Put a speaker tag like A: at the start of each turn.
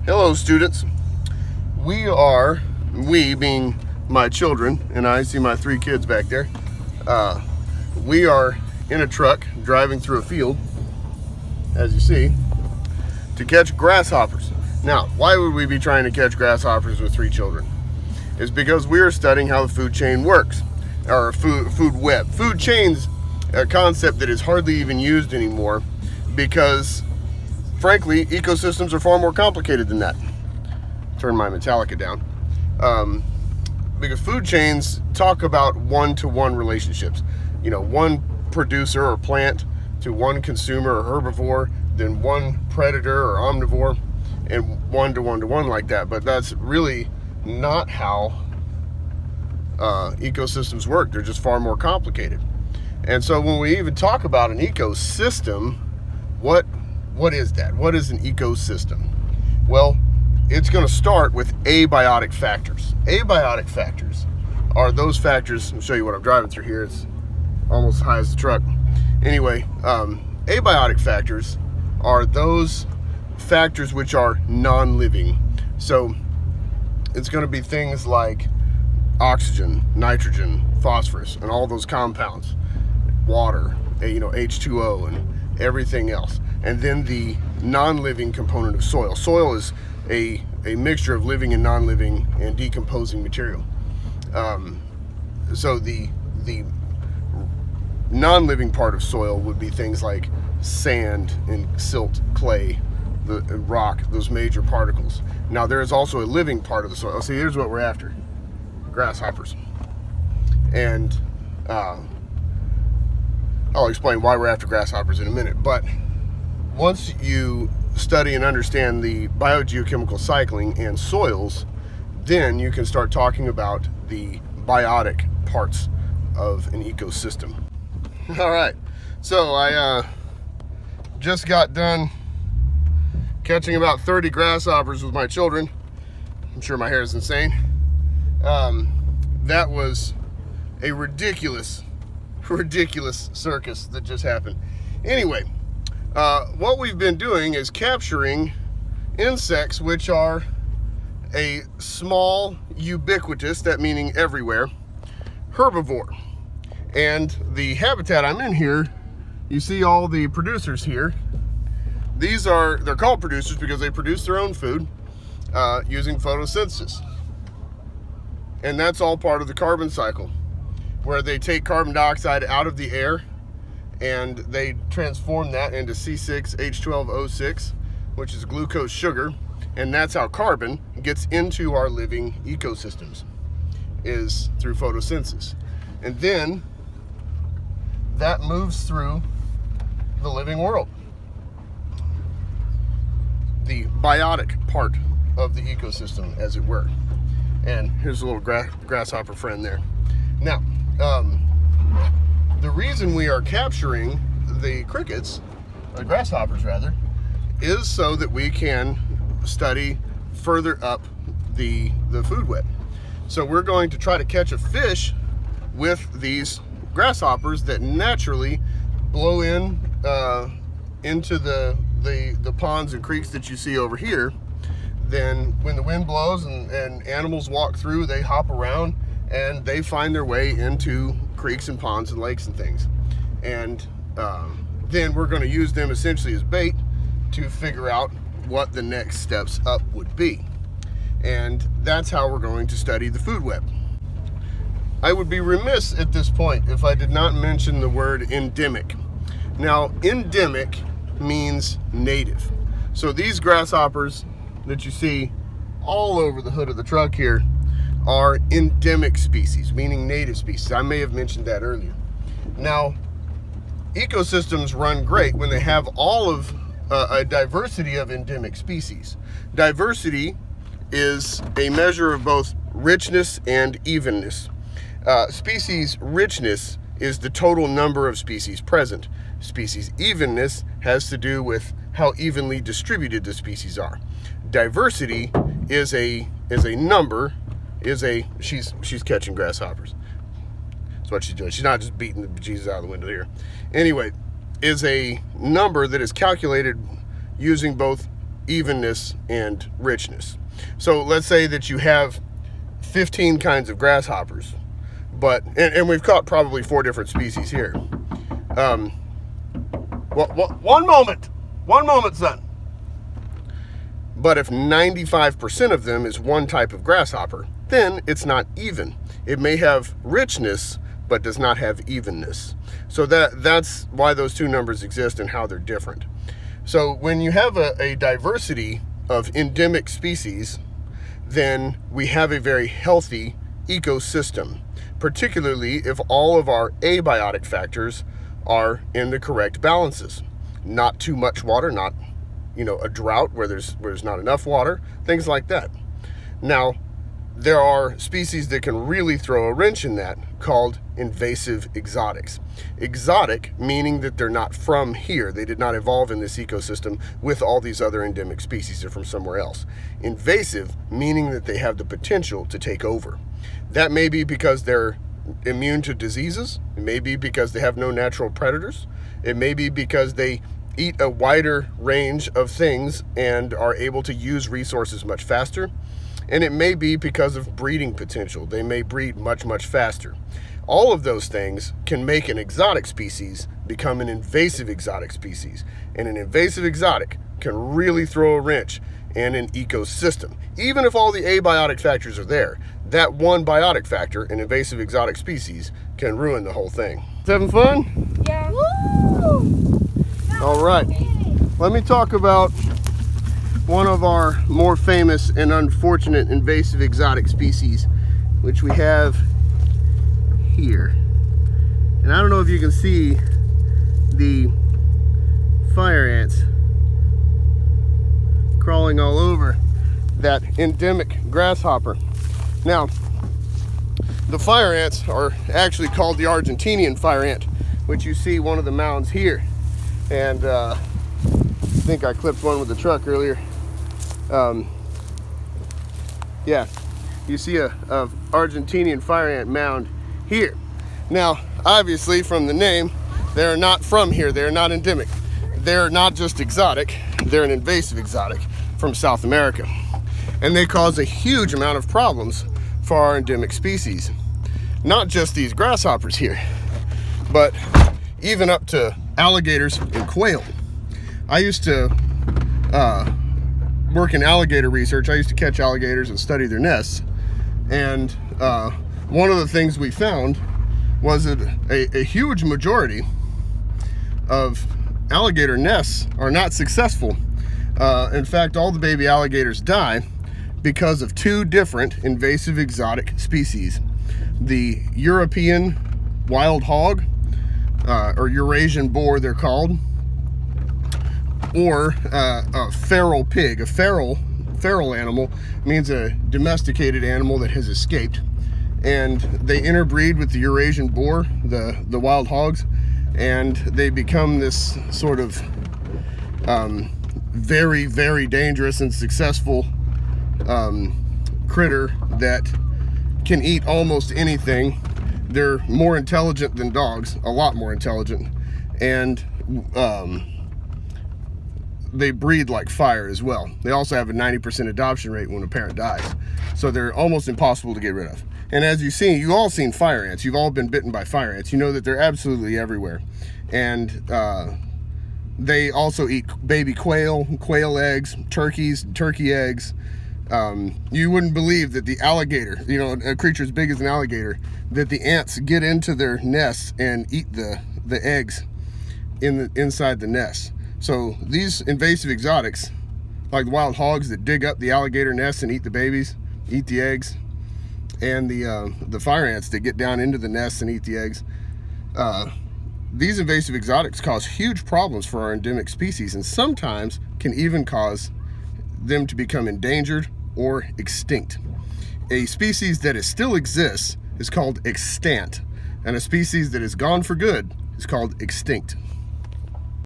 A: Hello, students. We being my children, and I see my 3 kids back there. We are in a truck driving through a field, as you see, to catch grasshoppers. Now, why would we be trying to catch grasshoppers with 3 children? It's because we are studying how the food chain works, or food web. Food chain's a concept that is hardly even used anymore because, frankly, ecosystems are far more complicated than that. Turn my Metallica down. Because food chains talk about one-to-one relationships. You know, one producer or plant to one consumer or herbivore, then one predator or omnivore, and one-to-one like that. But that's really not how ecosystems work. They're just far more complicated. And so when we even talk about an ecosystem, what is that? What is an ecosystem? Well, it's going to start with abiotic factors. Abiotic factors are those factors. I'll show you what I'm driving through here. It's almost as high as the truck. Anyway, abiotic factors are those factors which are non-living. So it's going to be things like oxygen, nitrogen, phosphorus, and all those compounds, water, H2O, and everything else. And then the non-living component of soil. Soil is a mixture of living and non-living and decomposing material. So the non-living part of soil would be things like sand and silt, clay, the rock, those major particles. Now there is also a living part of the soil. See, here's what we're after: grasshoppers. And I'll explain why we're after grasshoppers in a minute. But once you study and understand the biogeochemical cycling and soils, then you can start talking about the biotic parts of an ecosystem. All right, so I just got done catching about 30 grasshoppers with my children. I'm sure my hair is insane. That was a ridiculous circus that just happened. Anyway, what we've been doing is capturing insects which are a small, ubiquitous, that meaning everywhere, herbivore. And the habitat I'm in here, you see all the producers here. They're called producers because they produce their own food using photosynthesis. And that's all part of the carbon cycle, where they take carbon dioxide out of the air and they transform that into C6H12O6, which is glucose sugar, and that's how carbon gets into our living ecosystems, is through photosynthesis. And then that moves through the living world, the biotic part of the ecosystem, as it were. And here's a little grasshopper friend there. Now, the reason we are capturing the crickets, or grasshoppers rather, is so that we can study further up the food web. So we're going to try to catch a fish with these grasshoppers that naturally blow into the ponds and creeks that you see over here. Then when the wind blows and animals walk through, they hop around and they find their way into creeks and ponds and lakes and things. And then we're going to use them essentially as bait to figure out what the next steps up would be. And that's how we're going to study the food web. I would be remiss at this point if I did not mention the word endemic. Now, endemic means native. So these grasshoppers that you see all over the hood of the truck here are endemic species, meaning native species. I may have mentioned that earlier. Now, ecosystems run great when they have all of a diversity of endemic species. Diversity is a measure of both richness and evenness. Species richness is the total number of species present. Species evenness has to do with how evenly distributed the species are. Diversity is a number. She's catching grasshoppers. That's what she's doing. She's not just beating the bejesus out of the window here. Anyway, is a number that is calculated using both evenness and richness. So let's say that you have 15 kinds of grasshoppers, but and we've caught probably 4 different species here. One moment, son. But if 95% of them is one type of grasshopper, then it's not even. It may have richness, but does not have evenness. So that's why those 2 numbers exist and how they're different. So when you have a diversity of endemic species, then we have a very healthy ecosystem, particularly if all of our abiotic factors are in the correct balances. Not too much water, not a drought where there's not enough water, things like that. Now, there are species that can really throw a wrench in that, called invasive exotics. Exotic meaning that they're not from here. They did not evolve in this ecosystem with all these other endemic species. They're from somewhere else. Invasive meaning that they have the potential to take over. That may be because they're immune to diseases. It may be because they have no natural predators. It may be because they eat a wider range of things and are able to use resources much faster. And it may be because of breeding potential. They may breed much, much faster. All of those things can make an exotic species become an invasive exotic species. And an invasive exotic can really throw a wrench in an ecosystem. Even if all the abiotic factors are there, that one biotic factor, an invasive exotic species, can ruin the whole thing. Having fun?
B: Yeah. Woo!
A: All right. Let me talk about one of our more famous and unfortunate invasive exotic species, which we have here. And I don't know if you can see the fire ants crawling all over that endemic grasshopper. Now, the fire ants are actually called the Argentinian fire ant, which you see one of the mounds here. And I think I clipped one with the truck earlier. Yeah, you see a Argentinian fire ant mound here. Now, obviously from the name, they're not from here. They're not endemic. They're not just exotic. They're an invasive exotic from South America. And they cause a huge amount of problems for our endemic species. Not just these grasshoppers here, but even up to alligators and quail. I used to work in alligator research. I used to catch alligators and study their nests. And one of the things we found was that a huge majority of alligator nests are not successful. In fact, all the baby alligators die because of 2 different invasive exotic species. The European wild hog, or Eurasian boar they're called, or a feral pig. A feral animal means a domesticated animal that has escaped, and they interbreed with the Eurasian boar, the wild hogs, and they become this sort of very, very dangerous and successful critter that can eat almost anything. They're more intelligent than dogs, a lot more intelligent, and they breed like fire as well. They also have a 90% adoption rate when a parent dies, so they're almost impossible to get rid of. And as you see, you've all seen fire ants. You've all been bitten by fire ants. You know that they're absolutely everywhere. And they also eat baby quail eggs, turkeys, turkey eggs. You wouldn't believe that the alligator, a creature as big as an alligator, that the ants get into their nests and eat the eggs inside the nest. So these invasive exotics, like the wild hogs that dig up the alligator nests and eat the babies, eat the eggs, and the fire ants that get down into the nests and eat the eggs, these invasive exotics cause huge problems for our endemic species, and sometimes can even cause them to become endangered or extinct. A species that still exists is called extant, and a species that is gone for good is called extinct.